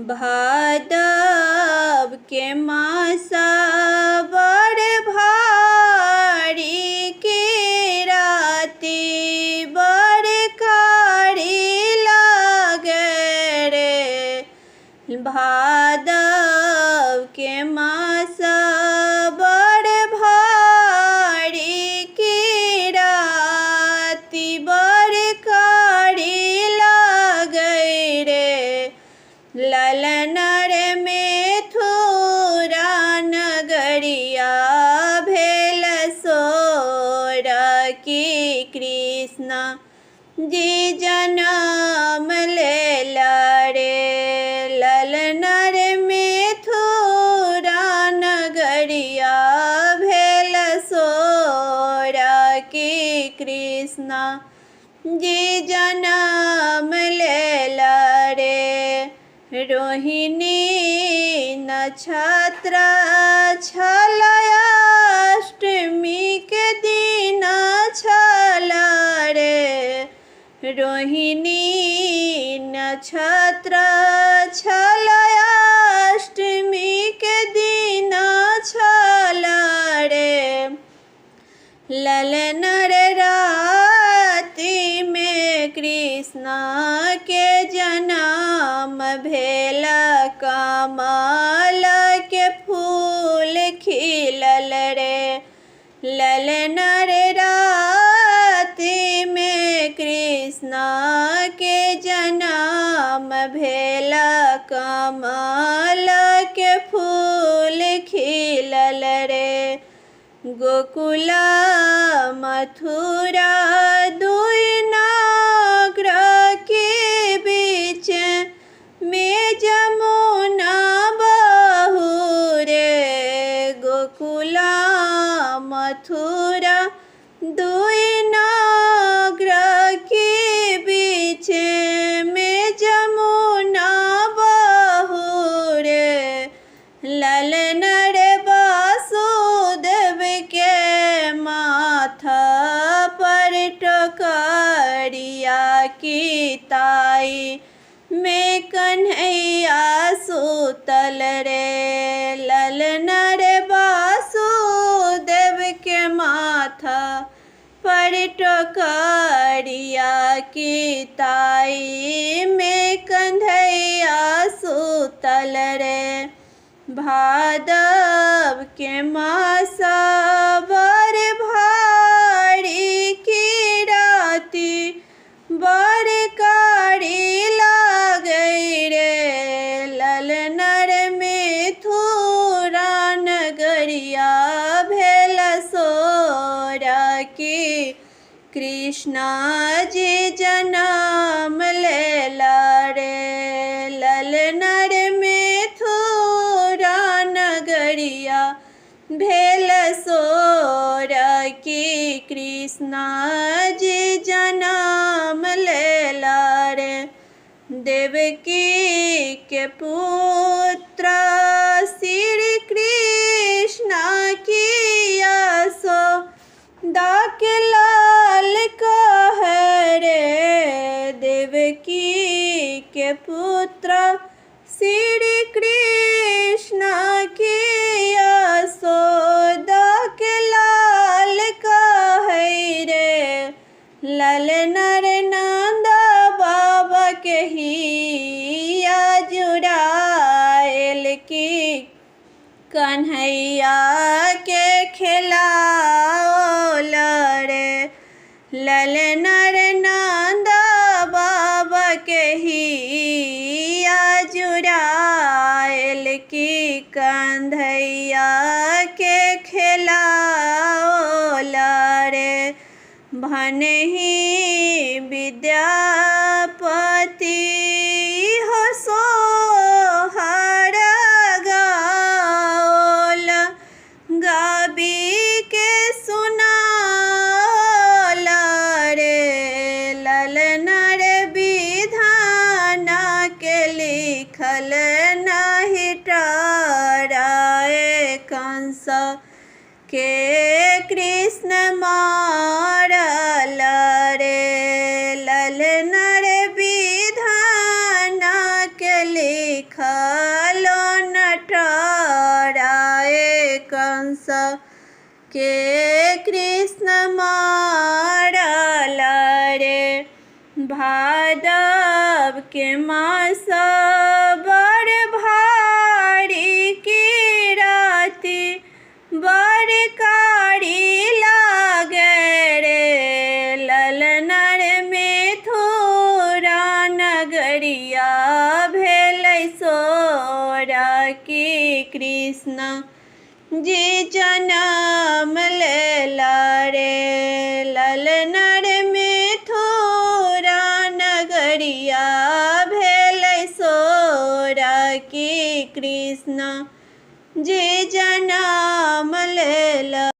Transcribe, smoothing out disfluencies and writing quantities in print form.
भादव के मासा बड़ भारी के राती बड़ खाड़ी लागे रे। भादव के मासा बड़ भारी के राती बड़ खाड़ी लागे रे। ललनर में थोरा नगरिया भेल सोर की कृष्ण जी जनम लेला रे। ललनर में थोरा नगरिया भेल सोर की कृष्ण जी जनम लेला रे। रोहिणी नक्षत्र छल अष्टमी के दिन छल रे। रोहिणी नक्षत्र छल अष्टमी के दिन छल रे। ललनर राति में कृष्ण के जन्म भेल कमल के फूल खिलल रे। ललनर राति में कृष्ण के जन्म भेल कमल के फूल खिलल रे। गोकुल मथुरा दुई नगर के बीच में जमुना बहू रे। गोकुल मथुरा दुई नगर के बीच में जमुना बहू रे। ललनर वासुदेव के माथा पर टोकरिया की ताई में कन्हैया सुतल रे। ललनर वासुदेव के माथा पर टोकरिया की ताई में कन्हैया सुतल रे। भादव के मासा बड़ भारी की राती बड़ कारी लागे रे। ललनर में थोरा नगरिया भेल सोर की कृष्ण जी जनम लेला रे। ललनर में थोरा नगरिया भेल सोर की कृष्ण जी जनम लेला रे। देवकी के पुत्र श्री कृष्ण की यशोदा के लाल कहे रे। देवकी के पुत्र श्री कृष्ण की यशोदा के लाल कहे रे। ललनर नंद बाबा के हिया जुड़ाएल की कन्हैया के खिलाओल रे। ललनर नंद बाबा के हिया जुड़ाएल की कन्हैया के खिलाओल रे। भनहि विद्यापति हो सोहर गाओल गाबी के सुनाओल रे। ललनर विधान के लिखल नहीं टराए कंस के कृष्ण मारल रे। ललनर विधान के लिखल के कृष्ण मारल रे। भादव के मास बड़ भारी की राति बड़ कारी लागे रे। ललना रे मिथुरा नगरिया भेलै सोरा की कृष्ण जी जनम लेला रे। ललना रे मिथुरा नगरिया भेलै सोरा की कृष्ण जी जनम लेला।